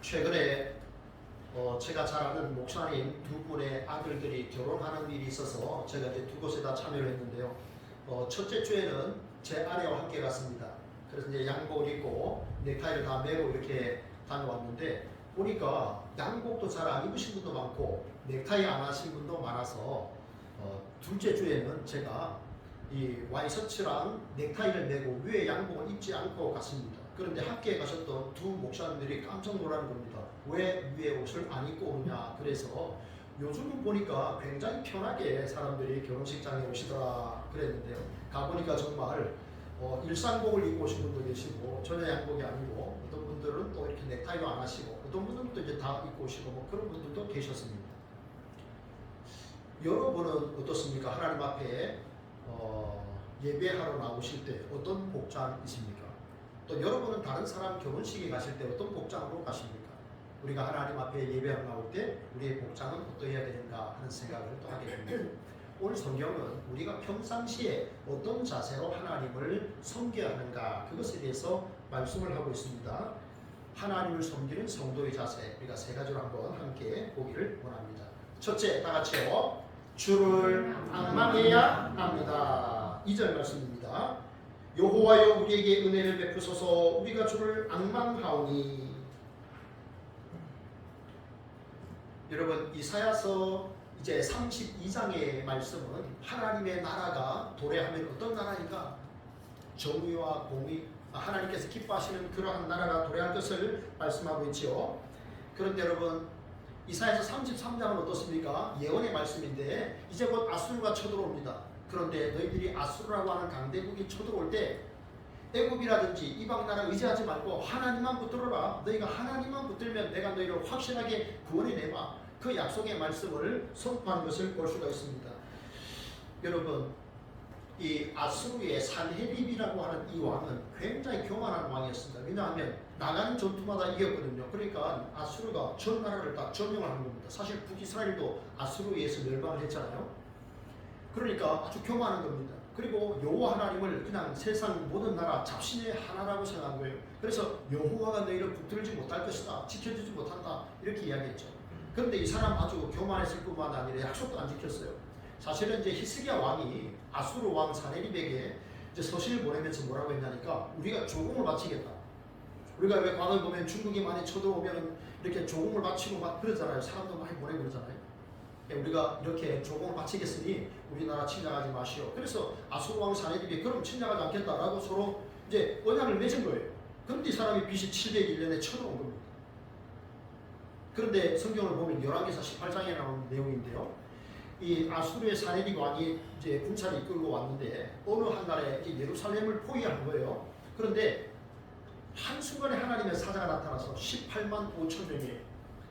최근에 제가 잘 아는 목사님 두 분의 아들들이 결혼하는 일이 있어서 제가 이제 두 곳에 다 참여를 했는데요. 첫째 주에는 제 아내와 함께 갔습니다. 그래서 이제 양복을 입고 넥타이를 다 매고 이렇게 다녀왔는데 보니까 양복도 잘 안 입으신 분도 많고 넥타이 안 하신 분도 많아서 둘째 주에는 제가 이 와이셔츠랑 넥타이를 매고 위에 양복을 입지 않고 갔습니다. 그런데 함께 가셨던 두 목사님들이 깜짝 놀라는 겁니다. 왜 위에 옷을 안 입고 오느냐. 그래서 요즘은 보니까 굉장히 편하게 사람들이 결혼식장에 오시더라 그랬는데요. 가보니까 정말 일상복을 입고 오신 분도 계시고 전혀 양복이 아니고 어떤 분들은 또 이렇게 넥타이도 안 하시고 어떤 분들은 또 이제 다 입고 오시고 뭐 그런 분들도 계셨습니다. 여러분은 어떻습니까? 하나님 앞에 예배하러 나오실 때 어떤 복장이십니까? 또 여러분은 다른 사람 결혼식에 가실 때 어떤 복장으로 가십니까? 우리가 하나님 앞에 예배하러 나올 때 우리의 복장은 어떠해야 되는가 하는 생각을 또 하게 됩니다. 오늘 성경은 우리가 평상시에 어떤 자세로 하나님을 섬겨야 하는가 그것에 대해서 말씀을 하고 있습니다. 하나님을 섬기는 성도의 자세, 우리가 세 가지로 한번 함께 보기를 원합니다. 첫째, 다 같이요. 주를 앙망해야 합니다. 2절 말씀입니다. 여호와여 우리에게 은혜를 베푸소서. 우리가 주를 앙망하오니. 여러분, 이사야서 이제 32장의 말씀은 하나님의 나라가 도래하면 어떤 나라인가? 정의와 공의, 하나님께서 기뻐하시는 그러한 나라가 도래할 것을 말씀하고 있지요. 그런데 여러분, 이사야서 33장은 어떻습니까? 예언의 말씀인데 이제 곧 아수르가 쳐들어옵니다. 그런데 너희들이 아수르라고 하는 강대국이 쳐들어올 때 애굽이라든지 이방 나라 의지하지 말고 하나님만 붙들어라. 너희가 하나님만 붙들면 내가 너희를 확실하게 구원해내마. 그 약속의 말씀을 선포한 것을 볼 수가 있습니다. 여러분, 이 아수르의 산헤립이라고 하는 이 왕은 굉장히 교만한 왕이었습니다. 왜냐하면 나가는 전투마다 이겼거든요. 그러니까 아수르가 전 나라를 다 점령을 한 겁니다. 사실 북이스라엘도 아수르에 의해서 멸망을 했잖아요. 그러니까 아주 교만한 겁니다. 그리고 여호와 하나님을 그냥 세상 모든 나라 잡신의 하나라고 생각한 거예요. 그래서 여호와가 너희를 붙들지 못할 것이다, 지켜주지 못한다 이렇게 이야기했죠. 그런데 이 사람 아주 교만했을 뿐만 아니라 약속도 안 지켰어요. 사실은 이제 히스기야 왕이 아수르 왕 사네립에게 이제 서신을 보내면서 뭐라고 했냐니까 우리가 조공을 바치겠다. 우리가 왜 과거에 보면 중국이 많이 쳐들어오면 이렇게 조공을 바치고 막 그러잖아요. 사람도 많이 보내고 그러잖아요. 우리가 이렇게 조공을 바치겠으니 우리나라 침략하지 마시오. 그래서 아수르 왕 사네립이 그럼 침략하지 않겠다라고 서로 이제 언약을 맺은 거예요. 그런데 이 사람이 BC 701년에 쳐들어온 겁니다. 그런데 성경을 보면 열왕기사 18장에 나오는 내용인데요. 이 아수르의 사네립 왕이 이제 군사를 이끌고 왔는데 어느 한 날에 예루살렘을 포위한 거예요. 그런데 한순간에 하나님의 사자가 나타나서 18만 5천 명의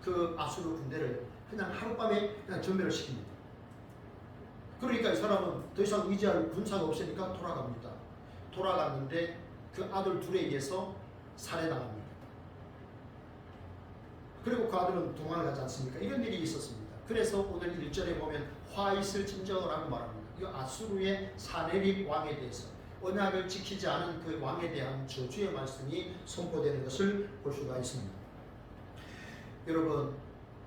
그 아수르 군대를 그냥 하룻밤에 그냥 전멸을 시킵니다. 그러니까 이 사람은 더 이상 의지할 군사가 없으니까 돌아갑니다. 돌아갔는데 그 아들 둘에 의해서 살해당합니다. 그리고 그 아들은 도망을 가지 않습니까? 이런 일이 있었습니다. 그래서 오늘 1절에 보면 화 있을 진저라고 말합니다. 이 아수르의 사네립 왕에 대해서 언약을 지키지 않은 그 왕에 대한 저주의 말씀이 선포되는 것을 볼 수가 있습니다. 여러분,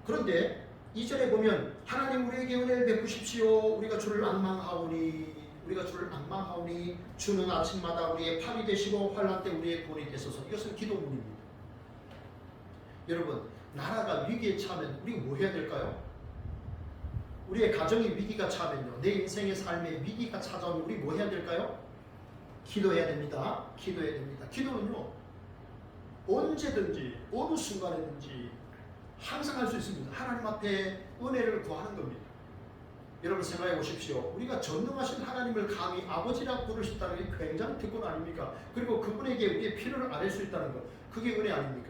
그런데 2절에 보면 하나님 우리에게 은혜를 베푸십시오. 우리가 주를 앙망하오니 주는 아침마다 우리의 팔이 되시고 환난 때 우리의 구원이 되소서. 이것은 기도문입니다. 여러분, 나라가 위기에 처하면 우리가 뭐 해야 될까요? 우리의 가정의 위기가 처하면요, 내 인생의 삶에 위기가 찾아오면 우리 뭐 해야 될까요? 기도해야 됩니다. 기도해야 됩니다. 기도는요, 언제든지 어느 순간에든지 항상 할 수 있습니다. 하나님 앞에 은혜를 구하는 겁니다. 여러분 생각해 보십시오. 우리가 전능하신 하나님을 감히 아버지라고 부를 수 있다는 게 굉장히 특권 아닙니까? 그리고 그분에게 우리의 필요를 아뢰 수 있다는 것, 그게 은혜 아닙니까?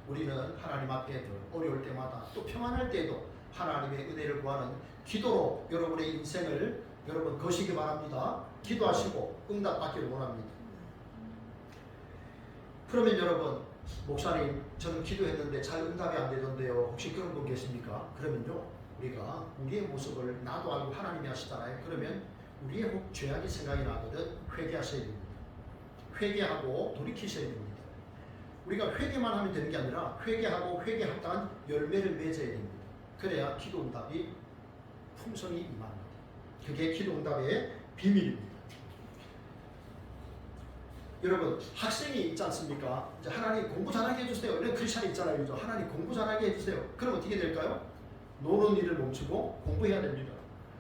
우리는 하나님 앞에 어려울 때마다 또 평안할 때에도 하나님의 은혜를 구하는 기도로 여러분의 인생을 여러분 거시기 바랍니다. 기도하시고 응답받기를 원합니다. 그러면 여러분, 목사님 저는 기도했는데 잘 응답이 안 되던데요, 혹시 그런 분 계십니까? 그러면요, 우리가 우리의 모습을 나도 알고 하나님이 하시잖아요. 그러면 우리의 혹 죄악이 생각이 나거든 회개하셔야 됩니다. 회개하고 돌이키셔야 됩니다. 우리가 회개만 하면 되는 게 아니라 회개하고 회개에 합당한 열매를 맺어야 됩니다. 그래야 기도 응답이 풍성히 임합니다. 그게 기도 응답의 비밀입니다. 여러분 학생이 있지 않습니까? 이제 하나님 공부 잘하게 해주세요. 이런 크리스찬이 있잖아요. 그죠? 하나님 공부 잘하게 해주세요. 그럼 어떻게 될까요? 노는 일을 멈추고 공부해야 됩니다.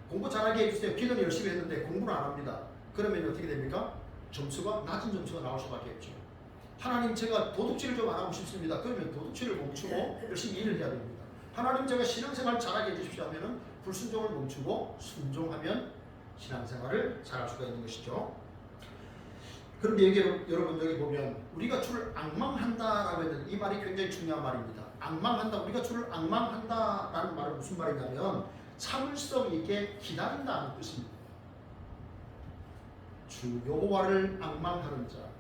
공부 잘하게 해주세요. 기도는 열심히 했는데 공부는 안 합니다. 그러면 어떻게 됩니까? 점수가 낮은 점수가 나올 수밖에 없죠. 하나님 제가 도둑질을 좀 안 하고 싶습니다. 그러면 도둑질을 멈추고 열심히 일을 해야 됩니다. 하나님 제가 신앙생활 잘하게 해주십시오 하면은 불순종을 멈추고 순종하면 신앙생활을 잘할 수가 있는 것이죠. 그런데 여러분 여기 보면 우리가 주를 앙망한다라고 했는데 이 말이 굉장히 중요한 말입니다. 앙망한다. 우리가 주를 앙망한다라는 말은 무슨 말이냐면 참을성 있게 기다린다는 뜻입니다. 주 여호와를 앙망하는 자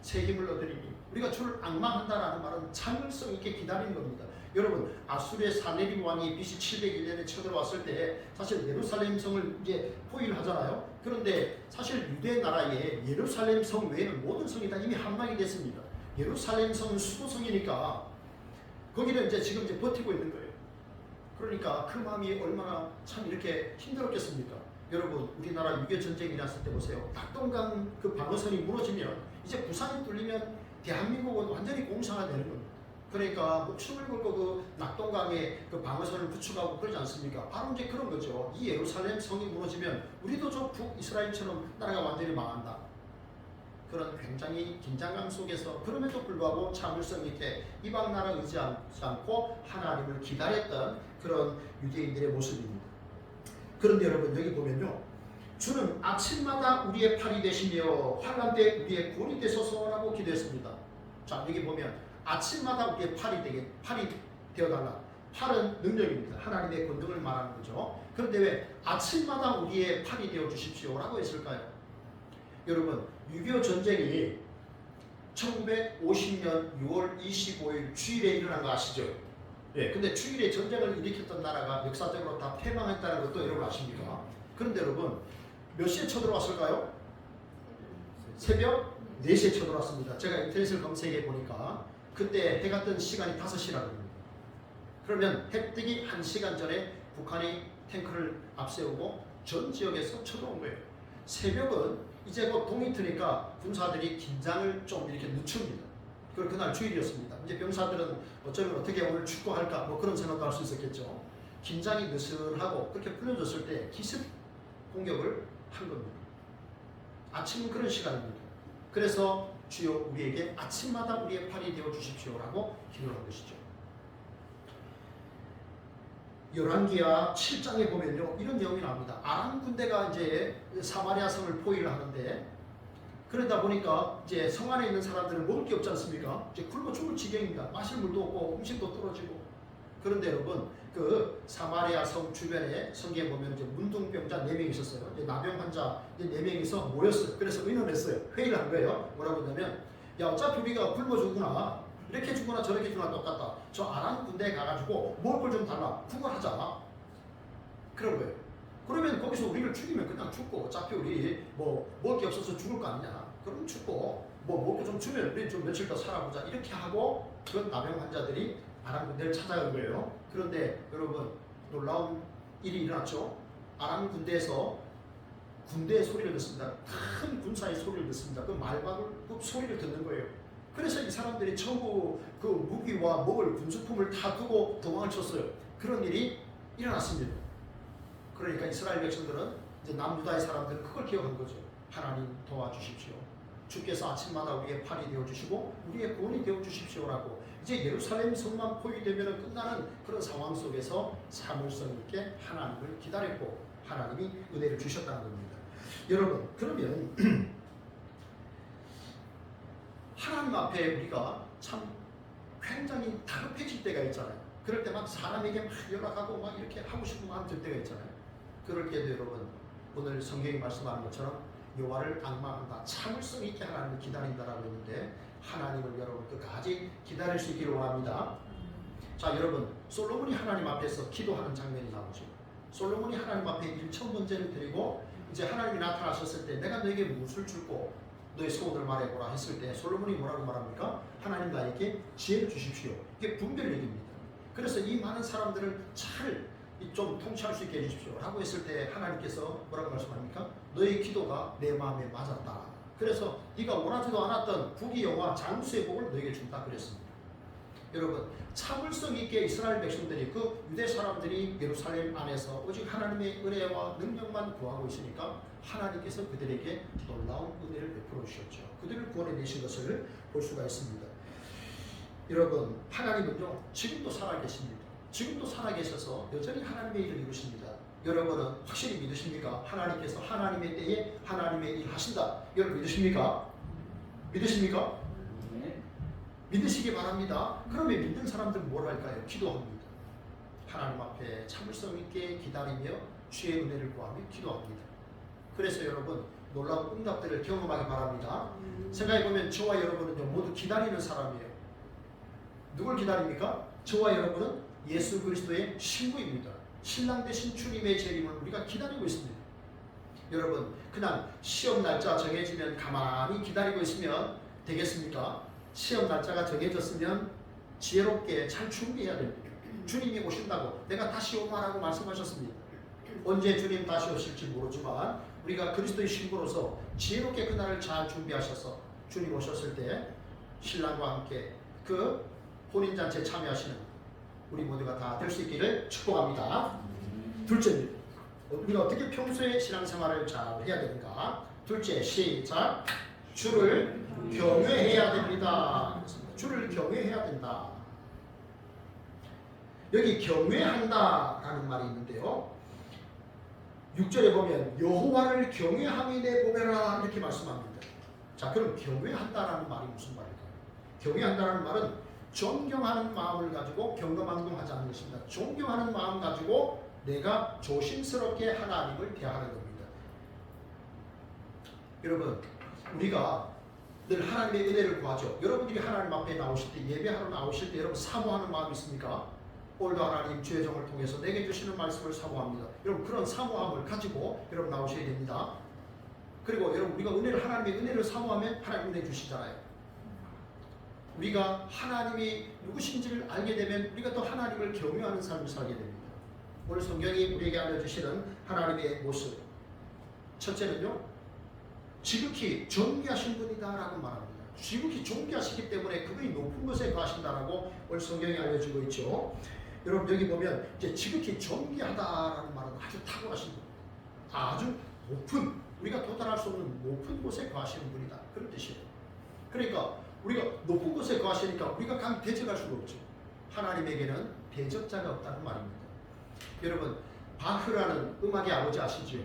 새 힘을 얻으리니 우리가 주를 앙망한다라는 말은 참을성 있게 기다리는 겁니다. 여러분 아수르의 사네립 왕이 BC 701년에 쳐들어왔을 때 사실 예루살렘 성을 이제 포위를 하잖아요. 그런데 사실 유대 나라에 예루살렘 성 외에는 모든 성이 다 이미 함락이 됐습니다. 예루살렘 성은 수도성이니까 거기는 지금 버티고 있는 거예요. 그러니까 그 마음이 얼마나 참 이렇게 힘들었겠습니까? 여러분 우리나라 6.25 전쟁이 났을 때 보세요. 낙동강 그 방어선이 무너지면 이제 부산이 뚫리면 대한민국은 완전히 공상화되는 겁니다. 그러니까 목숨을 걸고 그 낙동강에 그 방어선을 구축하고 그러지 않습니까? 바로 이제 그런 거죠. 이 예루살렘 성이 무너지면 우리도 저 북이스라엘처럼 나라가 완전히 망한다. 그런 굉장히 긴장감 속에서 그럼에도 불구하고 참을성 있게 이방 나라 의지하지 않고 하나님을 기다렸던 그런 유대인들의 모습입니다. 그런데 여러분 여기 보면요. 주는 아침마다 우리의 팔이 되시며 환난 때 우리의 곤이 되소서라고 기도했습니다. 자 여기 보면 아침마다 우리의 팔이 되어달라. 팔은 능력입니다. 하나님의 권능을 말하는 거죠. 그런데 왜 아침마다 우리의 팔이 되어 주십시오라고 했을까요? 여러분 6.25 전쟁이 1950년 6월 25일 주일에 일어난 거 아시죠? 예, 근데 주일에 전쟁을 일으켰던 나라가 역사적으로 다 패망했다는 것도 여러분 아십니까? 그런데 여러분 몇 시에 쳐들어왔을까요? 새벽 4시에 쳐들어왔습니다. 제가 인터넷을 검색해 보니까 그때 해가 뜬 시간이 5시라고 합니다. 그러면 해 뜨기 1시간 전에 북한이 탱크를 앞세우고 전 지역에서 쳐들어온 거예요. 새벽은 이제 곧 동이 트니까 군사들이 긴장을 좀 이렇게 늦춥니다. 그리고 그날 주일이었습니다. 이제 병사들은 어쩌면 어떻게 오늘 축구할까 뭐 그런 생각도 할 수 있었겠죠. 긴장이 느슨하고 그렇게 풀려졌을 때 기습 공격을 한 겁니다. 아침은 그런 시간입니다. 그래서 주여 우리에게 아침마다 우리의 팔이 되어 주십시오라고 기도한 것이죠. 열왕기하 7장에 보면요 이런 내용이 나옵니다. 아람 군대가 이제 사마리아 성을 포위를 하는데 그러다 보니까 이제 성 안에 있는 사람들은 먹을 게 없지 않습니까? 이제 굶어 죽을 지경입니다. 마실 물도 없고 음식도 떨어지고. 그런데 여러분 그 사마리아 성 주변에 성경에 보면 이제 문둥병자 4명 있었어요. 이제 나병 환자 4명이서 모였어요. 그래서 의논했어요. 회의를 한 거예요. 뭐라고 했냐면 야 어차피 우리가 굶어 죽으나 이렇게 죽거나 저렇게 죽거나 똑같다. 저 아람 군대에 가가지고 먹을 걸 좀 달라. 구걸하자. 그런 거예요. 그러면 거기서 우리를 죽이면 그냥 죽고 어차피 우리 뭐 먹을 게 없어서 죽을 거 아니냐. 그럼 죽고 뭐 먹고 좀 주면 우리 좀 며칠 더 살아보자. 이렇게 하고 그런 나병 환자들이 아람 군대를 찾아간 거예요. 그런데 여러분 놀라운 일이 일어났죠. 아람 군대에서 군대의 소리를 듣습니다. 큰 군사의 소리를 듣습니다. 그 말박급 소리를 듣는 거예요. 그래서 이 사람들이 전부 그 무기와 먹을 군수품을 다 두고 도망을 쳤어요. 그런 일이 일어났습니다. 그러니까 이스라엘 백성들은 이제 남유다의 사람들은 그걸 기억한 거죠. 하나님 도와주십시오. 주께서 아침마다 우리의 팔이 되어주시고 우리의 구원이 되어주십시오라고 이제 예루살렘 성만 포위되면 끝나는 그런 상황 속에서 참을성 있게 하나님을 기다렸고 하나님이 은혜를 주셨다는 겁니다. 여러분 그러면 하나님 앞에 우리가 참 굉장히 다급해질 때가 있잖아요. 그럴 때 막 사람에게 막 연락하고 막 이렇게 하고 싶은 마음 들 때가 있잖아요. 그럴 때도 여러분 오늘 성경이 말씀하는 것처럼 여호와를 앙망한다. 참을성 있게 하나님을 기다린다라고 했는데 하나님을 여러분 끝까지 기다릴 수 있기를 원합니다. 자 여러분 솔로몬이 하나님 앞에서 기도하는 장면이 나오죠. 솔로몬이 하나님 앞에 1천 번제를 드리고 이제 하나님이 나타나셨을 때 내가 너에게 무엇을 줄고 너의 소원을 말해보라 했을 때 솔로몬이 뭐라고 말합니까? 하나님 나에게 지혜를 주십시오. 이게 분별력입니다. 그래서 이 많은 사람들을 잘 좀 통치할 수 있게 해주십시오 라고 했을 때 하나님께서 뭐라고 말씀합니까? 너의 기도가 내 마음에 맞았다. 그래서 네가 원하지도 않았던 부귀영화 장수의 복을 너에게 준다 그랬습니다. 여러분, 참을성 있게 이스라엘 백성들이, 그 유대 사람들이 예루살렘 안에서 오직 하나님의 은혜와 능력만 구하고 있으니까 하나님께서 그들에게 놀라운 은혜를 베풀어 주셨죠. 그들을 구원해내신 것을 볼 수가 있습니다. 여러분, 하나님은요 지금도 살아계십니다. 지금도 살아계셔서 여전히 하나님의 일을 이루십니다. 여러분은 확실히 믿으십니까? 하나님께서 하나님의 때에 하나님의 일 하신다. 여러분 믿으십니까? 믿으십니까? 믿으시기 바랍니다. 그러면 믿는 사람들은 뭘 할까요? 기도합니다. 하나님 앞에 참을성 있게 기다리며 주의 은혜를 구하며 기도합니다. 그래서 여러분 놀라운 응답들을 경험하기 바랍니다. 생각해보면 저와 여러분은요 모두 기다리는 사람이에요. 누굴 기다립니까? 저와 여러분은 예수 그리스도의 신부입니다. 신랑 되신 주님의 재림을 우리가 기다리고 있습니다. 여러분, 그냥 시험 날짜 정해지면 가만히 기다리고 있으면 되겠습니까? 시험 날짜가 정해졌으면 지혜롭게 잘 준비해야 됩니다. 주님이 오신다고 내가 다시 오마라고 말씀하셨습니다. 언제 주님 다시 오실지 모르지만 우리가 그리스도의 신부로서 지혜롭게 그날을 잘 준비하셔서 주님 오셨을 때 신랑과 함께 그 혼인잔치에 참여하시는 우리 모두가 다 될 수 있기를 축복합니다. 둘째, 우리가 어떻게 평소에 신앙생활을 잘 해야 되는가? 둘째, 시작. 주를 경외해야 됩니다. 주를 경외해야 된다. 여기 경외한다라는 말이 있는데요. 6절에 보면 여호와를 경외함이 내 보배라 이렇게 말씀합니다. 자, 그럼 경외한다라는 말이 무슨 말일까요? 경외한다라는 말은 존경하는 마음을 가지고 경거망동하지 않는 것입니다. 존경하는 마음 가지고 내가 조심스럽게 하나님을 대하는 겁니다. 여러분, 우리가 늘 하나님의 은혜를 구하죠. 여러분들이 하나님 앞에 나오실 때, 예배하러 나오실 때 여러분 사모하는 마음이 있습니까? 오늘도 하나님 주의 종을 통해서 내게 주시는 말씀을 사모합니다. 여러분 그런 사모함을 가지고 여러분 나오셔야 됩니다. 그리고 여러분 우리가 하나님의 은혜를 사모하면 하나님 은혜 주시잖아요. 우리가 하나님이 누구신지를 알게 되면 우리가 또 하나님을 경외하는 삶을 살게 됩니다. 오늘 성경이 우리에게 알려주시는 하나님의 모습, 첫째는요 지극히 존귀하신 분이다라고 말합니다. 지극히 존귀하시기 때문에 그분이 높은 곳에 거하신다라고 오늘 성경이 알려주고 있죠. 여러분 여기 보면 이제 지극히 존귀하다라는 말은 아주 탁월하신 분, 아주 높은, 우리가 도달할 수 없는 높은 곳에 거하시는 분이다, 그런 뜻이에요. 그러니까 우리가 높은 곳에 거하시니까 우리가 감 대적할 수가 없죠. 하나님에게는 대적자가 없다는 말입니다. 여러분 바흐라는 음악의 아버지 아시죠?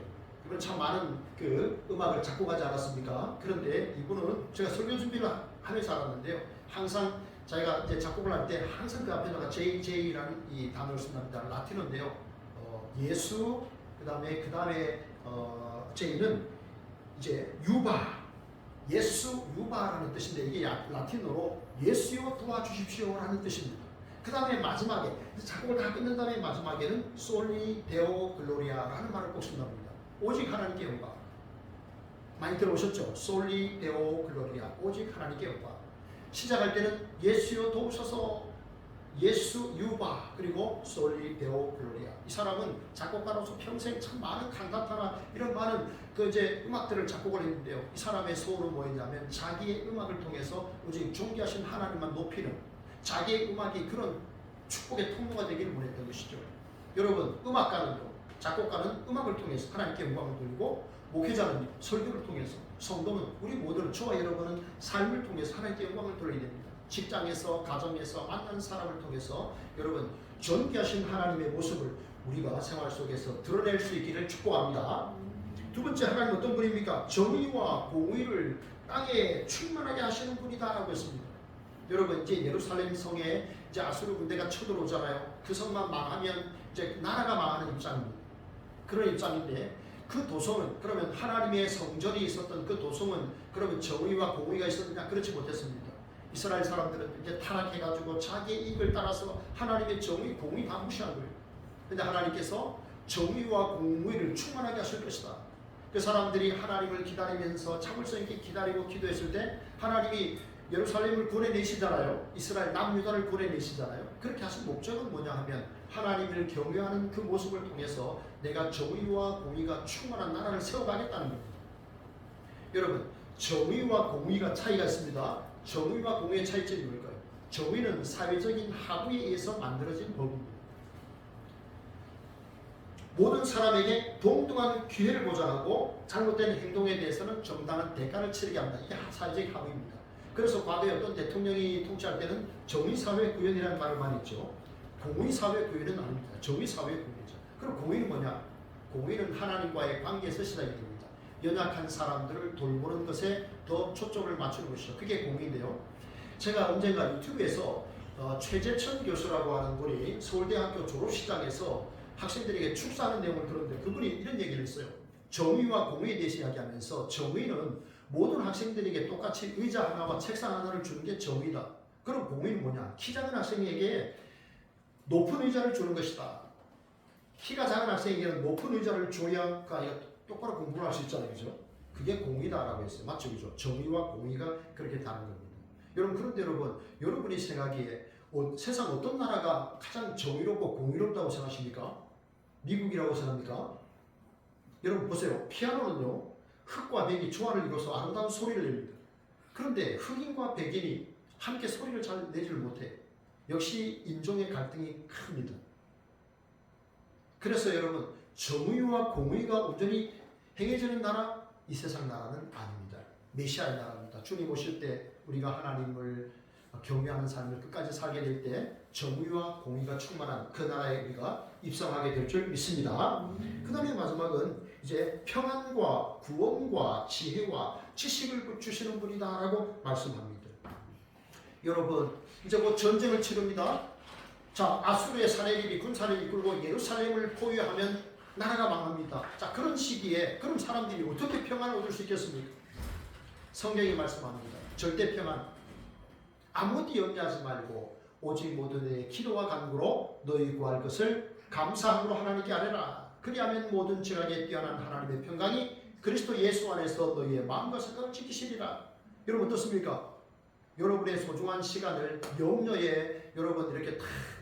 이분 참 많은 그 음악을 작곡하지 않았습니까? 그런데 이분은 제가 설교 준비를 하면서 알았는데요. 항상 자기가 이제 작곡을 할 때 항상 그 앞에다가 JJ라는 이 단어를 쓴답니다. 라틴어인데요. 예수 그다음에 J는 이제 유바, 예수 유바라는 뜻인데 이게 라틴어로 예수여 도와주십시오라는 뜻입니다. 그 다음에 마지막에 작곡을 다 끝낸 다음에 마지막에는 솔리 데오 글로리아라는 말을 꼭 쓴답니다. 오직 하나님께 영광. 많이 들어오셨죠? 솔리 데오 글로리아, 오직 하나님께 영광. 시작할 때는 예수여 도우셔서, 예수 유바, 그리고 솔리 데오 글로리아. 이 사람은 작곡가로서 평생 참 많은 칸타타나 이런 많은 그 이제 음악들을 작곡을 했는데요. 이 사람의 소원은 뭐였냐면 자기의 음악을 통해서 오직 존귀하신 하나님만 높이는, 자기의 음악이 그런 축복의 통로가 되기를 원했던 것이죠. 여러분 음악가는요, 작곡가는 음악을 통해서 하나님께 영광을 돌리고, 목회자는 설교를 통해서, 성도는, 우리 모두는, 저와 여러분은 삶을 통해서 하나님께 영광을 돌려야 됩니다. 직장에서, 가정에서, 만난 사람을 통해서 여러분 존귀하신 하나님의 모습을 우리가 생활 속에서 드러낼 수 있기를 축복합니다. 두 번째, 하나님 어떤 분입니까? 정의와 공의를 땅에 충만하게 하시는 분이다라고 했습니다. 여러분 이제 예루살렘 성에 이제 아수르 군대가 쳐들어오잖아요. 그 성만 망하면 이제 나라가 망하는 입장입니다. 그런 입장인데 그 도성은, 그러면 하나님의 성전이 있었던 그 도성은 그러면 정의와 공의가 있었느냐? 그렇지 못했습니다. 이스라엘 사람들은 이제 타락해가지고 자기의 이익을 따라서 하나님의 정의, 공의 다 무시한 거예요. 근데 하나님께서 정의와 공의를 충만하게 하실 것이다. 그 사람들이 하나님을 기다리면서 참을성 있게 기다리고 기도했을 때 하나님이 예루살렘을 구원해내시잖아요. 이스라엘 남유다를 구원해내시잖아요. 그렇게 하신 목적은 뭐냐 하면 하나님을 경외하는 그 모습을 통해서 내가 정의와 공의가 충만한 나라를 세워가겠다는 겁니다. 여러분, 정의와 공의가 차이가 있습니다. 정의와 공의의 차이점이 뭘까요? 정의는 사회적인 합의에 의해서 만들어진 법입니다. 모든 사람에게 동등한 기회를 보장하고 잘못된 행동에 대해서는 정당한 대가를 치르게 합니다. 이게 사회적 합의입니다. 그래서 과거에 어떤 대통령이 통치할 때는 정의사회구현이라는 말을 많이 했죠. 공의사회구현은 아닙니다. 정의사회구현이죠. 그럼 공의는 뭐냐? 공의는 하나님과의 관계에서 시작이 됩니다. 연약한 사람들을 돌보는 것에 더 초점을 맞추는 것이죠. 그게 공의인데요. 제가 언젠가 유튜브에서 최재천 교수라고 하는 분이 서울대학교 졸업식장에서 학생들에게 축사하는 내용을 들었는데 그분이 이런 얘기를 했어요. 정의와 공의에 대해서 이야기하면서 정의는 모든 학생들에게 똑같이 의자 하나와 책상 하나를 주는 게 정의다. 그럼 공의는 뭐냐? 키 작은 학생에게 높은 의자를 주는 것이다. 키가 작은 학생에게는 높은 의자를 줘야 똑바로 공부를 할 수 있잖아요. 그죠? 그게 공의다라고 했어요. 맞죠? 그죠? 정의와 공의가 그렇게 다른 겁니다. 여러분, 그런데 여러분이 생각하기에 세상 어떤 나라가 가장 정의롭고 공의롭다고 생각하십니까? 미국이라고 생각합니까? 여러분 보세요. 피아노는요. 흑과 백이 조화를 이뤄서 아름다운 소리를 냅니다. 그런데 흑인과 백인이 함께 소리를 잘 내지를 못해. 역시 인종의 갈등이 큽니다. 그래서 여러분 정의와 공의가 온전히 행해지는 나라, 이 세상 나라는 아닙니다. 메시아의 나라입니다. 주님 오실 때 우리가 하나님을 경외하는 삶을 끝까지 살게 될 때 정의와 공의가 충만한 그 나라에 우리가 입성하게 될 줄 믿습니다. 그 다음에 마지막은 이제 평안과 구원과 지혜와 지식을 주시는 분이다라고 말씀합니다. 여러분 이제 곧 전쟁을 치릅니다. 자, 아수르의 사내립이 군사를 이끌고 예루살렘을 포위하면 나라가 망합니다. 자, 그런 시기에 그럼 사람들이 어떻게 평안을 얻을 수 있겠습니까? 성경이 말씀합니다. 절대 평안. 아무것도 염려하지 말고 오직 모든 의 기도와 간구로 너희 구할 것을 감사함으로 하나님께 아뢰라. 그리하면 모든 지각에 뛰어난 하나님의 평강이 그리스도 예수 안에서 너희의 마음과 생각을 지키시리라. 여러분 어떻습니까? 여러분의 소중한 시간을 염려에 여러분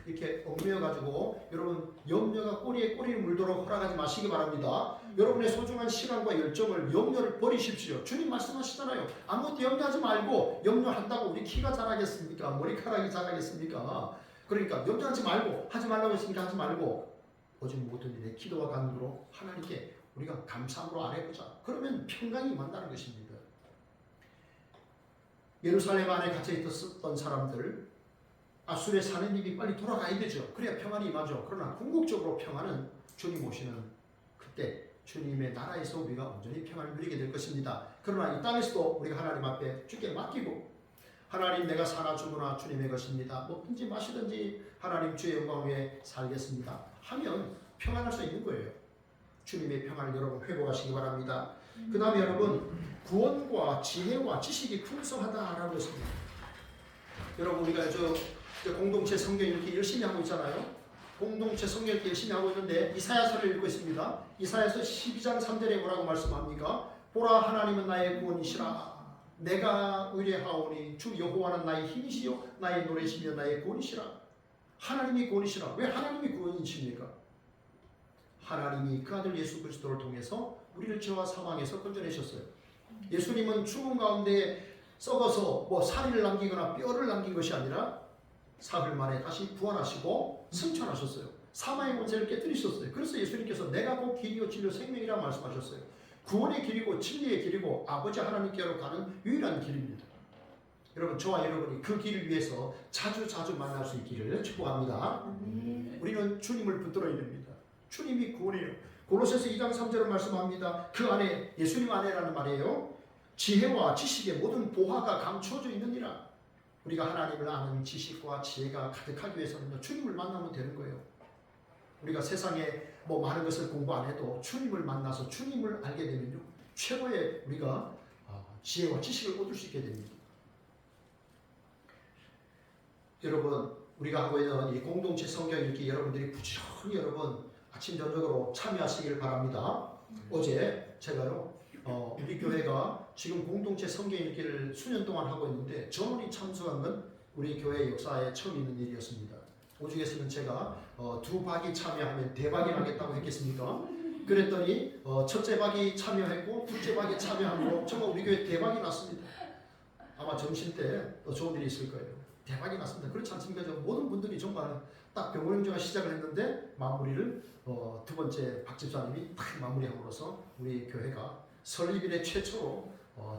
이렇게 얽매여 가지고 여러분 염려가 꼬리에 꼬리를 물도록 허락하지 마시기 바랍니다. 여러분의 소중한 시간과 열정을 염려를 버리십시오. 주님 말씀하시잖아요. 아무것도 염려하지 말고. 염려한다고 우리 키가 자라겠습니까? 머리카락이 자라겠습니까? 그러니까 염려하지 말고, 하지 말라고 했으니까 하지 말고 오직 모든 일에 기도와 간구로 하나님께 우리가 감사함으로 아뢰보자. 그러면 평강이 임한다는 것입니다. 예루살렘 안에 갇혀 있었던 사람들, 아수르의 사내립이 빨리 돌아가야 되죠. 그래야 평안이 임하죠. 그러나 궁극적으로 평안은 주님 오시는 그때 주님의 나라에서 우리가 온전히 평안을 누리게 될 것입니다. 그러나 이 땅에서도 우리가 하나님 앞에 주께 맡기고, 하나님 내가 사나 죽으나 주님의 것입니다. 먹든지 마시든지 하나님 주의 영광 위에 살겠습니다 하면 평안할 수 있는 거예요. 주님의 평안을 여러분 회복하시기 바랍니다. 그 다음에 여러분 구원과 지혜와 지식이 풍성하다라고 했습니다. 여러분 우리가 공동체 성경 읽기 열심히 하고 있잖아요. 공동체 성경 읽기 열심히 하고 있는데 이사야서를 읽고 있습니다. 이사야서 12장 3절에 뭐라고 말씀합니까? 보라 하나님은 나의 구원이시라. 내가 의뢰하오니 주 여호와는 나의 힘이시요 나의 노래시며 나의 구원이시라. 하나님이 구원이시라. 왜 하나님이 구원이십니까? 하나님이 그 아들 예수 그리스도를 통해서 우리를 죄와 사망에서 건져내셨어요. 예수님은 죽음 가운데 썩어서 살을 남기거나 뼈를 남긴 것이 아니라 사흘 만에 다시 부활하시고 승천하셨어요. 사망의 권세를 깨뜨리셨어요. 그래서 예수님께서 내가 곧 길이요 진리요 생명이라 말씀하셨어요. 구원의 길이고 진리의 길이고 아버지 하나님께로 가는 유일한 길입니다. 여러분 저와 여러분이 그 길을 위해서 자주 만날 수 있기를 축복합니다. 우리는 주님을 붙들어야 됩니다. 주님이 구원해요. 골로새서 2장 3절을 말씀합니다. 그 안에 예수님 안에라는 말이에요. 지혜와 지식의 모든 보화가 감추어져 있느니라. 우리가 하나님을 아는 지식과 지혜가 가득하기 위해서는 주님을 만나면 되는 거예요. 우리가 세상에 많은 것을 공부 안 해도 주님을 만나서 주님을 알게 되면요 최고의 우리가 지혜와 지식을 얻을 수 있게 됩니다. 여러분 우리가 하고 있는 이 공동체 성경 읽기 여러분들이 부지런히 여러분 아침 저녁으로 참여하시길 바랍니다. 어제 제가요 우리 교회가 지금 공동체 성경 읽기를 수년 동안 하고 있는데 전원이 참석한 건 우리 교회 역사에 처음 있는 일이었습니다. 오죽했으면 제가 두 박이 참여하면 대박이 나겠다고 했겠습니까? 그랬더니 첫째 박이 참여했고 둘째 박이 참여하고 정말 우리 교회 대박이 났습니다. 아마 점심 때 좋은 일이 있을 거예요. 대박이 났습니다. 그렇지 않습니까? 모든 분들이 정말 딱 병원행주가 시작을 했는데 마무리를 두 번째 박 집사님이 딱 마무리함으로써 우리 교회가 설립 이래 최초로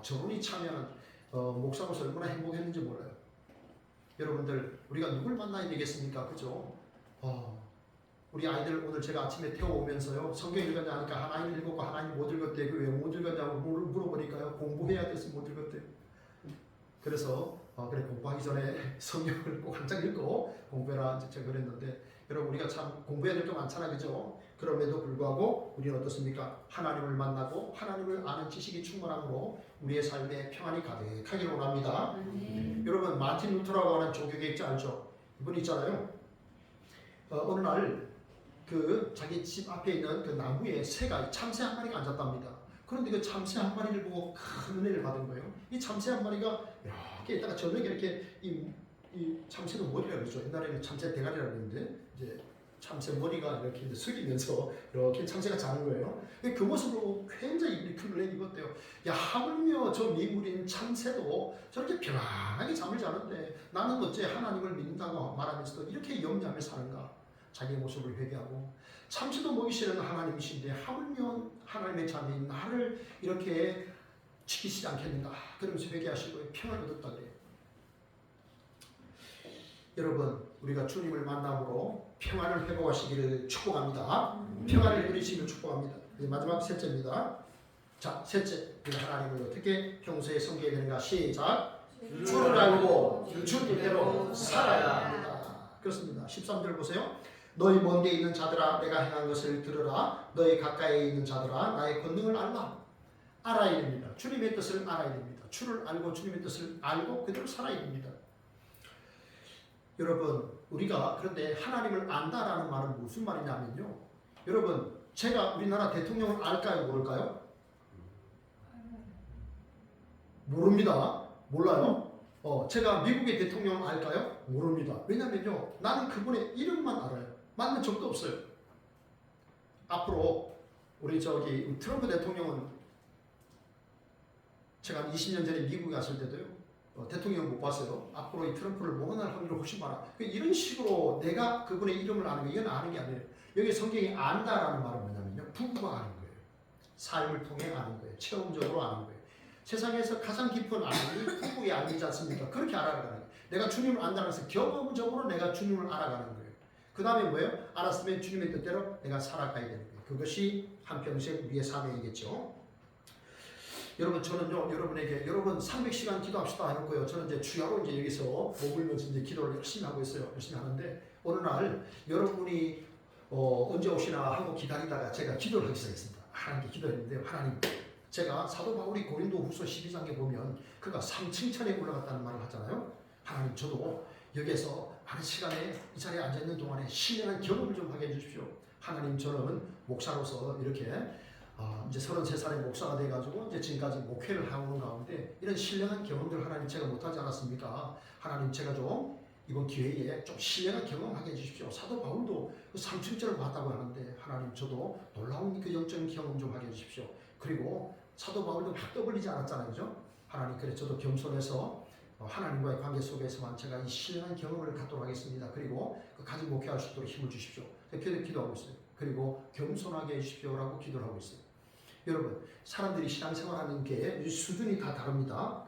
전원이 참여하는 목사로서 얼마나 행복했는지 몰라요. 여러분들 우리가 누굴 만나야 되겠습니까? 그죠? 우리 아이들 오늘 제가 아침에 태워오면서요 성경 읽었냐 하니까 하나님 읽었고 하나님 못 읽었대. 왜 못 읽었냐고 물어보니까요 공부해야 돼서 못 읽었대. 그래서 그래 공부하기 전에 성경을 꼭 한 장 읽고 공부해라 제가 그랬는데 여러분 우리가 참 공부해야 될 게 많잖아요. 그죠? 그럼에도 불구하고 우리는 어떻습니까? 하나님을 만나고 하나님을 아는 지식이 충만함으로 우리의 삶에 평안이 가득하기를 원합니다. 여러분 마틴 루터라고 하는 종교개혁자 알죠? 이분 있잖아요. 어느 날 그 자기 집 앞에 있는 그 나무에 새가 참새 한 마리가 앉았답니다. 그런데 그 참새 한 마리를 보고 큰 은혜를 받은 거예요. 이 참새 한 마리가 이렇게 있다가 저녁에 이렇게 이 참새도 머리라고 그러죠. 옛날에는 참새 대가리라고 했는데 이제 참새 머리가 이렇게 이제 숙이면서 이렇게 참새가 자는 거예요. 그 모습을 보고 굉장히 큰 은혜를 입었대요. 야 하물며 저 미물인 참새도 저렇게 편안하게 잠을 자는데 나는 어째 하나님을 믿는다고 말하면서도 이렇게 염려하며 사는가. 자기의 모습을 회개하고 참새도 먹이 싫은 하나님이신데 하물며 하나님의 자녀인 나를 이렇게 지키시지 않겠는가 그러면서 회개하시고 평안을 얻었다 그래요. 여러분 우리가 주님을 만남으로 평안을 회복하시기를 축복합니다. 평안을 누리시기를 축복합니다. 이제 마지막 셋째입니다. 자 셋째 우리가 하나님을 어떻게 평소에 섬겨야 되는가. 시작. 주를 알고 주 뜻대로 살아야 합니다. 그렇습니다. 13절 보세요. 너희 먼데 있는 자들아 내가 행한 것을 들으라. 너희 가까이에 있는 자들아 나의 권능을 알라. 알아야 됩니다. 주님의 뜻을 알아야 됩니다. 주를 알고 주님의 뜻을 알고 그대로 살아야 됩니다. 여러분 우리가 그런데 하나님을 안다라는 말은 무슨 말이냐면요. 여러분 제가 우리나라 대통령을 알까요? 모를까요? 모릅니다. 몰라요. 제가 미국의 대통령을 알까요? 모릅니다. 왜냐면요 나는 그분의 이름만 알아요. 만난 적도 없어요. 앞으로 우리 트럼프 대통령은 제가 한 20년 전에 미국에 갔을 때도요 대통령을 못 봤어요. 앞으로 이 트럼프를 모험할 확률이 훨씬 많아. 이런 식으로 내가 그분의 이름을 아는 거 이건 아는 게 아니에요. 여기 성경이 안다라는 말은 뭐냐면요 부부가 아는 거예요. 삶을 통해 아는 거예요. 체험적으로 아는 거예요. 세상에서 가장 깊은 알이 부부의 알이지 않습니까? 그렇게 알아가는 거예요. 내가 주님을 안다는 것은 경험적으로 내가 주님을 알아가는 거예요. 그 다음에 뭐예요? 알았으면 주님의 뜻대로 내가 살아가야 되는 거예요. 그것이 한평생 우리의 사명이겠죠. 여러분 저는요 여러분 300시간 기도합시다 해놓고요. 저는 이제 주야로 이제 여기서 머물면서 이제 기도를 열심히 하고 있어요. 열심히 하는데 어느 날 여러분이 언제 오시나 하고 기다리다가 제가 기도를 하기 시작했습니다. 하나님께 기도했는데요. 하나님 제가 사도 바울이 고린도 후서 12장에 보면 그가 상층천에 올라갔다는 말을 하잖아요. 하나님 저도 여기에서 많은 시간에 이 자리에 앉아있는 동안에 신령한 경험을 좀 하게 해주십시오. 하나님 저는 목사로서 이렇게 이제 33살의 목사가 돼가지고 이제 지금까지 목회를 하는 가운데 이런 신령한 경험들 하나님 제가 못하지 않았습니까? 하나님 제가 좀 이번 기회에 좀 신령한 경험하게 해주십시오. 사도 바울도 그 삼층절을 봤다고 하는데 하나님 저도 놀라운 그 영적인 경험 좀 하게 해주십시오. 그리고 사도 바울도 확 떠벌리지 않았잖아요. 그죠? 하나님 그래 저도 겸손해서 하나님과의 관계 속에서만 제가 이 신령한 경험을 갖도록 하겠습니다. 그리고 그 가지 목회할 수 있도록 힘을 주십시오. 기도하고 있어요. 그리고 겸손하게 해주십시오라고 기도를 하고 있어요. 여러분 사람들이 신앙생활하는 게 수준이 다 다릅니다.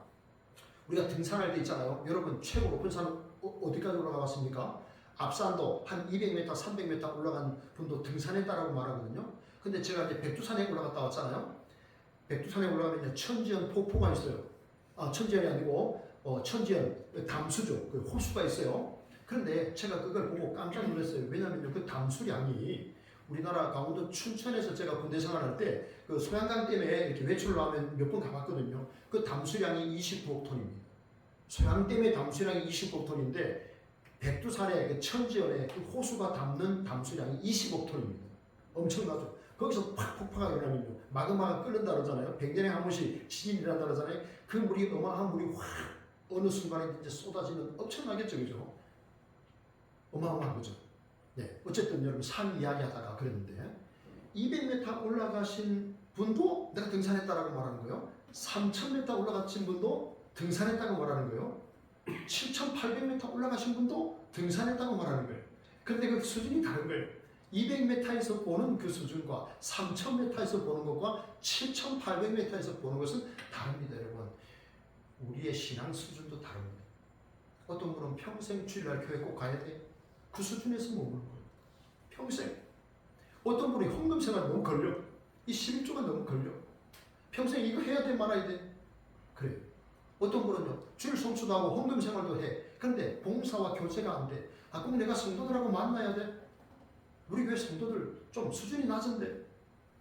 우리가 등산할 때 있잖아요. 여러분 최고 높은 산 어디까지 올라가 봤습니까? 앞산도 한 200m, 300m 올라간 분도 등산했다라고 말하거든요. 근데 제가 이제 백두산에 올라갔다 왔잖아요. 백두산에 올라가면 천지연 폭포가 있어요. 천지연이 아니고 천지연 담수죠. 그 호수가 있어요. 그런데 제가 그걸 보고 깜짝 놀랐어요. 왜냐하면 그 담수량이 우리나라 강원도 춘천에서 제가 군대 생활할 때 그 소양강 댐에 이렇게 외출을 하면 몇 번 가봤거든요. 그 담수량이 29톤입니다. 소양댐의 담수량이 29톤인데 백두산의 그 천지연의 그 호수가 담는 담수량이 25톤입니다. 엄청나죠. 거기서 팍 폭파가 일어나면요. 마그마가 끓는다 그러잖아요. 100년에 한 번씩 지진이 일어난다 그러잖아요. 그 물이 어마어마한 물이 확 어느 순간에 이제 쏟아지면 엄청나겠죠. 그죠? 어마어마한 거죠. 네. 어쨌든 여러분 산 이야기 하다가 그랬는데 200m 올라가신 분도 내가 등산했다라고 말하는 거예요. 3000m 올라가신 분도 등산했다고 말하는 거예요. 7800m 올라가신 분도 등산했다고 말하는 거예요. 그런데 그 수준이 다른 거예요. 200m에서 보는 그 수준과 3000m에서 보는 것과 7800m에서 보는 것은 다릅니다, 여러분. 우리의 신앙 수준도 다릅니다. 어떤 분은 평생 주일날 교회 꼭 가야 돼. 그 수준에서 머무는 거예요. 평생. 어떤 분이 헌금 생활 너무 걸려. 이 11조가 너무 걸려. 평생 이거 해야 돼 말아야 돼. 그래. 어떤 분은요. 주일 성수도 하고 헌금 생활도 해. 그런데 봉사와 교제가 안 돼. 아, 꼭 내가 성도들하고 만나야 돼. 우리 교회 성도들 좀 수준이 낮은데.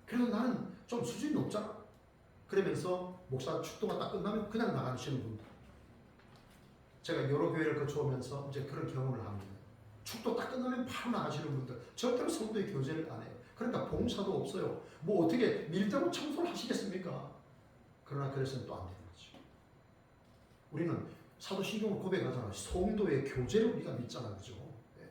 그래서 나는 좀 수준이 높잖아. 그러면서 목사 축도가 딱 끝나면 그냥 나가시는 분들. 제가 여러 교회를 거쳐오면서 이제 그런 경험을 합니다. 축도 딱 끝나면 바로 나가시는 분들. 절대로 성도의 교제를 안 해요. 그러니까 봉사도 없어요. 뭐 어떻게 밀대로 청소를 하시겠습니까? 그러나 그래서는 또 안 되는 거죠. 우리는 사도신경을 고백하잖아요. 성도의 교제를 우리가 믿잖아요. 그죠?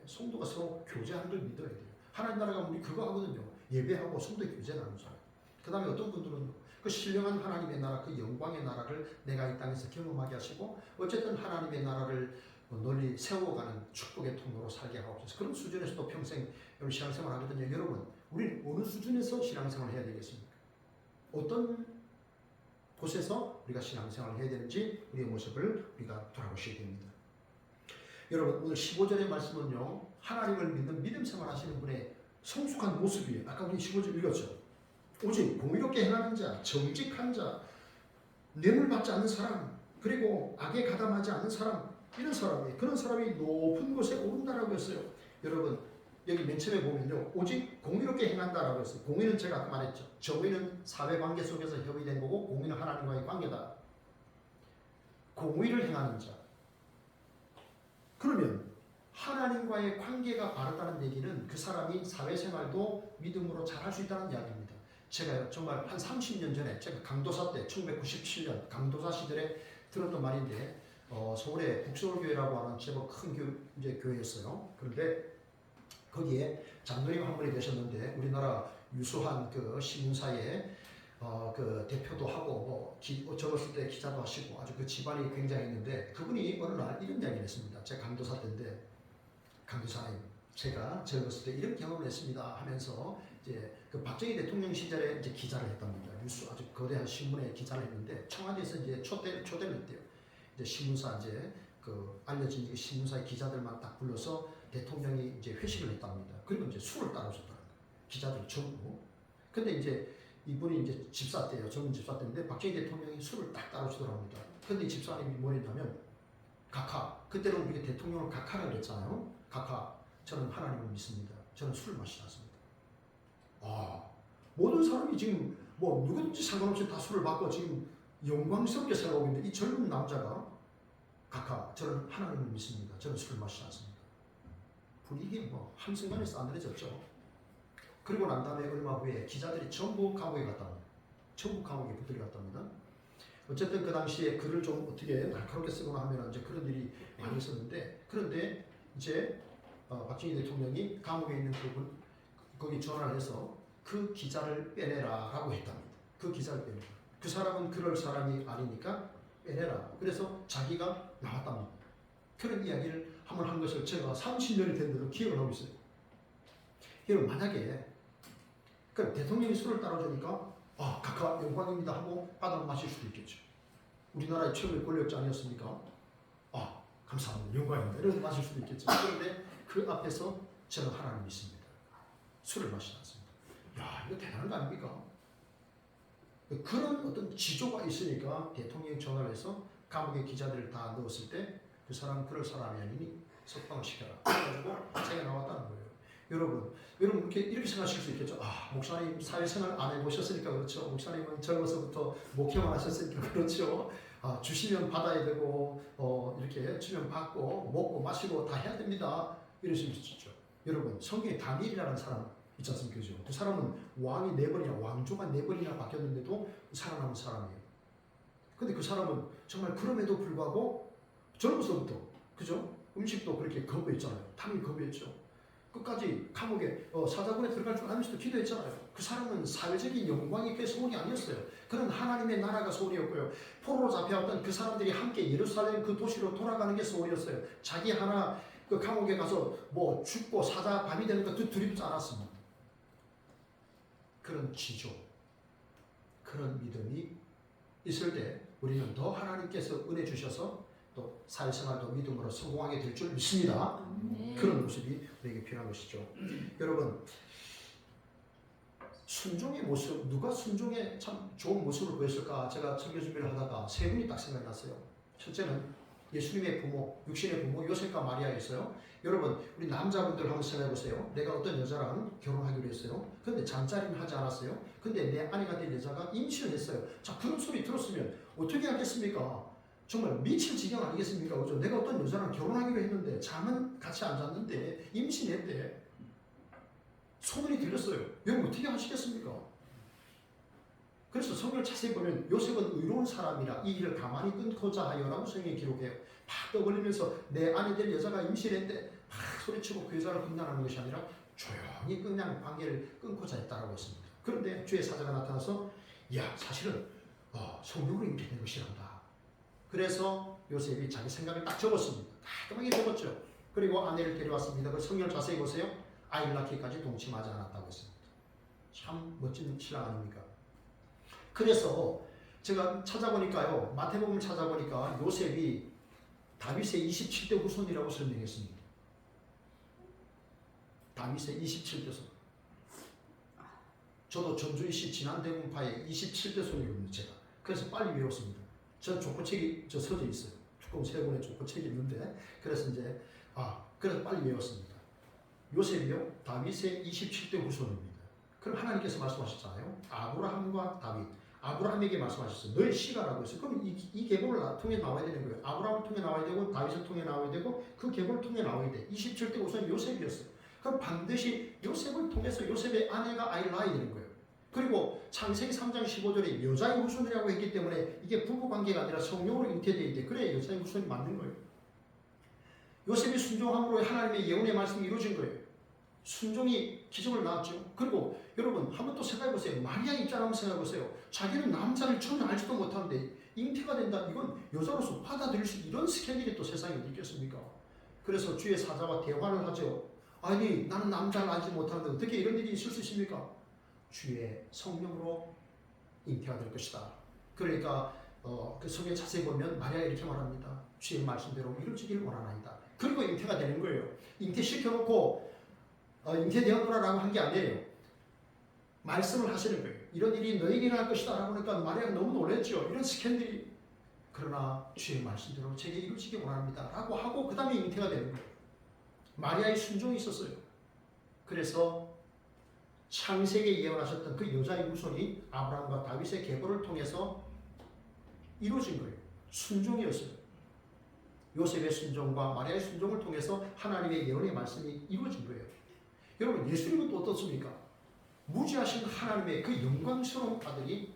성도가 서로 교제하는 걸 믿어야 돼요. 하나님 나라가 우리 그거 하거든요. 예배하고 성도의 교제 나누잖아요. 그 다음에 어떤 분들은 그 신령한 하나님의 나라, 그 영광의 나라를 내가 이 땅에서 경험하게 하시고 어쨌든 하나님의 나라를 널리 세워가는 축복의 통로로 살게 하옵소서. 그런 수준에서도 평생 여러분 신앙생활 하거든요. 여러분, 우리는 어느 수준에서 신앙생활을 해야 되겠습니까? 어떤 곳에서 우리가 신앙생활을 해야 되는지 우리의 모습을 우리가 돌아보셔야 됩니다. 여러분, 오늘 15절의 말씀은요, 하나님을 믿는 믿음 생활 하시는 분의 성숙한 모습이에요. 아까 우리 15절 읽었죠. 오직 공의롭게 행하는 자, 정직한 자, 뇌물 받지 않는 사람, 그리고 악에 가담하지 않는 사람, 이런 사람이, 그런 사람이 높은 곳에 오른다라고 했어요. 여러분, 여기 맨 처음에 보면요, 오직 공의롭게 행한다라고 했어요. 공의는 제가 아까 말했죠. 정의는 사회관계 속에서 협의된 거고, 공의는 하나님과의 관계다. 공의를 행하는 자. 그러면 하나님과의 관계가 바르다는 얘기는 그 사람이 사회생활도 믿음으로 잘할 수 있다는 이야기입니다. 제가 정말 한 30년 전에 제가 강도사 때 1997년 강도사 시절에 들었던 말인데 서울의 북서울교회라고 하는 제법 큰 교회였어요. 그런데 거기에 장로님 한 분이 되셨는데 우리나라 유수한 그 신문사의 그 대표도 하고 적었을 때 기자도 하시고 아주 그 집안이 굉장했는데 그분이 어느 날 이런 이야기를 했습니다. 제가 강도사 때인데 강도사님 제가 적었을 때 이런 경험을 했습니다 하면서 이제 그 박정희 대통령 시절에 이제 기자를 했답니다. 뉴스 아주 거대한 신문에 기자를 했는데 청와대에서 이제 초대를 했대요. 이제 신문사 이제 그 알려진 신문사의 기자들만 딱 불러서 대통령이 이제 회식을 했답니다. 그리고 이제 술을 따라줬다는 거예요. 기자들 전부. 근데 이제 이분이 이제 집사 때예요. 젊은 집사 때인데 박정희 대통령이 술을 딱 따라주더랍니다. 근데 이 집사님이 뭐랬냐면 각하, 그때는 우리가 대통령을 각하라고 그랬잖아요. 각하, 저는 하나님을 믿습니다. 저는 술을 마시지 않습니다. 모든 사람이 지금 뭐 누구든지 상관없이 다 술을 받고 지금 영광스럽게 살아오고 있는데 이 젊은 남자가 각하, 저는 하나님을 믿습니다. 저는 술을 마시지 않습니다. 분위기 뭐 한순간에 싸늘해졌죠. 그리고 난 다음에 얼마 후에 기자들이 전부 감옥에 갔답니다. 전부 감옥에 붙들려 갔답니다. 어쨌든 그 당시에 글을 좀 어떻게 날카롭게 쓰거나 하면 이제 그런 일이 많이 있었는데 그런데 이제 박정희 대통령이 감옥에 있는 그분 거기 전화를 해서 그 기자를 빼내라라고 했답니다. 그 기자를 빼내라. 그 사람은 그럴 사람이 아니니까 빼내라. 그래서 자기가 나왔답니다. 그런 이야기를 한번 한 것을 제가 30년이 됐는데도 기억을 하고 있어요. 여러분 만약에 그 대통령이 술을 따라주니까 각하 영광입니다 하고 받아 마실 수도 있겠죠. 우리나라의 최고의 권력자 아니었습니까? 감사합니다. 영광입니다. 이러면서 마실 수도 있겠죠. 그런데 그 앞에서 저는 하나님 믿습니다. 술을 마시지 않습니다. 야, 이거 대단한 거 아닙니까? 그런 어떤 지조가 있으니까 대통령이 전화를 해서 감옥에 기자들을 다 넣었을 때 그 사람 그럴 사람이 아니니 석방을 시켜라. 그래가지고 제가 나왔다는 거예요. 여러분 이렇게 생각하실 수 있겠죠. 목사님 사회생활 안 해보셨으니까 그렇죠. 목사님은 젊어서부터 목회만 하셨으니까 그렇죠. 주시면 받아야 되고 이렇게 주면 받고 먹고 마시고 다 해야 됩니다. 이러실 수 있죠. 여러분 성경에 다니엘이라는 사람 있지 않습니까? 그죠? 그 사람은 왕이 4번이나 왕조가 4번이나 바뀌었는데도 살아남은 사람이에요. 근데 그 사람은 정말 그럼에도 불구하고 젊어서부터 그죠? 음식도 그렇게 거부했잖아요. 탐이 거부했죠. 끝까지 감옥에 사자군에 들어갈 줄 알면서도 기도했잖아요. 그 사람은 사회적인 영광이 그 소원이 아니었어요. 그런 하나님의 나라가 소원이었고요. 포로로 잡혀왔던 그 사람들이 함께 예루살렘 그 도시로 돌아가는 게 소원이었어요. 자기 하나 그 감옥에 가서 뭐 죽고 사자 밤이 되는 것도 두렵지 않았습니다. 그런 지조, 그런 믿음이 있을 때 우리는 더 하나님께서 은혜 주셔서 또 사회생활도 믿음으로 성공하게 될 줄 믿습니다. 그런 모습이 우리에게 필요한 것이죠. 여러분, 순종의 모습, 누가 순종의 참 좋은 모습을 보였을까? 제가 설교 준비를 하다가 3분이 딱 생각이 났어요. 첫째는 예수님의 부모, 육신의 부모 요셉과 마리아였어요. 여러분, 우리 남자분들 한번 생각해 보세요. 내가 어떤 여자랑 결혼하기로 했어요. 근데 잠자리는 하지 않았어요. 근데 내 아내가 될 여자가 임신을 했어요. 자, 그런 소리 들었으면 어떻게 하겠습니까? 정말 미칠 지경 아니겠습니까? 그죠? 내가 어떤 여자랑 결혼하기로 했는데 잠은 같이 안 잤는데 임신했대. 소문이 들렸어요. 여러분 어떻게 하시겠습니까? 그래서 성경을 자세히 보면 요셉은 의로운 사람이라 이 일을 가만히 끊고자 하여라고 성경이 기록해요. 막 떠벌리면서 내 아내 될 여자가 임신했는데 막 소리치고 그 여자를 혼난하는 것이 아니라 조용히 그냥 관계를 끊고자 했다라고 했습니다. 그런데 주의 사자가 나타나서 야 사실은 성령으로 임신된 것이란다. 그래서 요셉이 자기 생각을 딱 적었습니다. 깔끔하게 적었죠. 그리고 아내를 데려왔습니다. 그 성경을 자세히 보세요. 아이를 낳기까지 동침하지 않았다고 했습니다. 참 멋진 신랑 아닙니까? 그래서 제가 찾아보니까요. 마태복음을 찾아보니까 요셉이 다윗의 27대 후손이라고 설명했습니다. 다윗의 27대 손. 저도 전주이시 진안대군파의 27대 손이거든요. 제가. 그래서 빨리 외웠습니다. 저 족보책이 서져 있어요. 두꺼운 3권의 족보책이 있는데 그래서 이제 그래서 빨리 외웠습니다. 요셉이요 다윗의 27대 후손입니다. 그럼 하나님께서 말씀하셨잖아요. 아브라함과 다윗. 아브라함에게 말씀하셨어요. 너의 씨가라고 했어요. 그럼 이 계보를 통해 나와야 되는 거예요. 아브라함을 통해 나와야 되고 다윗을 통해 나와야 되고 그 계보를 통해 나와야 돼. 27대 후손이 요셉이었어요. 그럼 반드시 요셉을 통해서 요셉의 아내가 아이를 낳아야 되는 거예요. 그리고 창세기 3장 15절에 여자의 후손이라고 했기 때문에 이게 부부관계가 아니라 성령으로 잉태되어 있대. 그래 여자의 후손이 맞는 거예요. 요셉이 순종함으로 하나님의 예언의 말씀이 이루어진 거예요. 순종이 기적을 낳았죠. 그리고 여러분 한번 또 생각해 보세요. 마리아 입장 한번 생각해 보세요. 자기는 남자를 전혀 알지도 못하는데 잉태가 된다. 이건 여자로서 받아들일 수 이런 스캔들이 또 세상에 어디 있겠습니까? 그래서 주의 사자와 대화를 하죠. 아니 나는 남자를 알지 못하는데 어떻게 이런 일이 있을 수 있습니까? 주의 성령으로 잉태가 될 것이다. 그러니까 그 성경 자세히 보면 마리아가 이렇게 말합니다. 주의 말씀대로 이루어지기를 원하나이다. 그리고 잉태가 되는 거예요. 잉태시켜놓고 잉태되었구나라고 한 게 아니에요. 말씀을 하시는 거예요. 이런 일이 너에게 일어날 것이다 라고 하니까 마리아가 너무 놀랐죠. 이런 스캔들이. 그러나 주의 말씀대로 제게 이루어지기 원합니다 라고 하고 그 다음에 잉태가 되는 거예요. 마리아의 순종이 있었어요. 그래서 창세기에 예언하셨던 그 여자의 후손이 아브라함과 다윗의 계보를 통해서 이루어진 거예요. 순종이었어요. 요셉의 순종과 마리아의 순종을 통해서 하나님의 예언의 말씀이 이루어진 거예요. 여러분 예수님은 또 어떻습니까? 무지하신 하나님의 그 영광스러운 아들이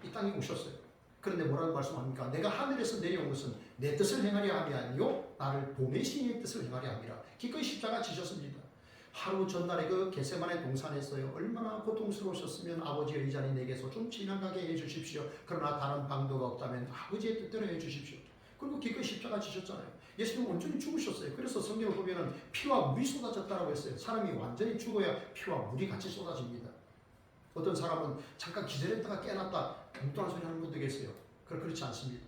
이 땅에 오셨어요. 그런데 뭐라고 말씀합니까? 내가 하늘에서 내려온 것은 내 뜻을 행하려 함이 아니요 나를 보내신 이의 뜻을 행하려 함이라. 기꺼이 십자가 지셨습니다. 하루 전날에 그 겟세마네 동산에서요 얼마나 고통스러우셨으면 아버지의 이 잔이 내게서 좀 지나가게 해주십시오. 그러나 다른 방도가 없다면 아버지의 뜻대로 해주십시오. 그리고 기꺼이 십자가 지셨잖아요. 예수님은 온전히 죽으셨어요. 그래서 성경을 보면 피와 물이 쏟아졌다고 했어요. 사람이 완전히 죽어야 피와 물이 같이 쏟아집니다. 어떤 사람은 잠깐 기절했다가 깨났다 뚱뚱한 소리 하는 분도 계세요. 그렇지 않습니다.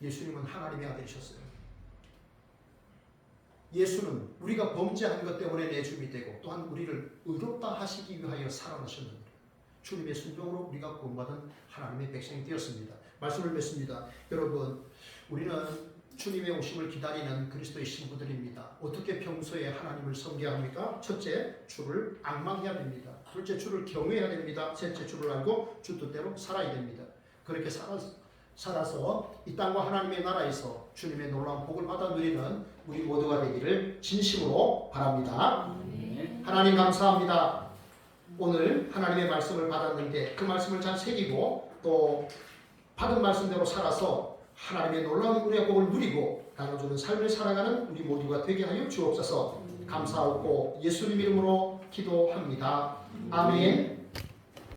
예수님은 하나님의 아들이셨어요. 예수는 우리가 범죄한 것 때문에 내 주님이 되고 또한 우리를 의롭다 하시기 위하여 살아나셨는데 주님의 순종으로 우리가 구원받은 하나님의 백성이 되었습니다. 말씀을 맺습니다. 여러분 우리는 주님의 오심을 기다리는 그리스도의 신부들입니다. 어떻게 평소에 하나님을 섬겨야 합니까? 첫째, 주를 앙망해야 됩니다. 둘째, 주를 경외해야 됩니다. 셋째, 주를 알고 주 뜻대로 살아야 됩니다. 그렇게 살아서 이 땅과 하나님의 나라에서 주님의 놀라운 복을 받아 누리는 우리 모두가 되기를 진심으로 바랍니다. 네. 하나님 감사합니다. 오늘 하나님의 말씀을 받았는데 그 말씀을 잘 새기고 또 받은 말씀대로 살아서 하나님의 놀라운 은혜의 복을 누리고 나눠주는 삶을 살아가는 우리 모두가 되게 하여 주옵소서. 감사하고 예수님 이름으로 기도합니다. 아멘.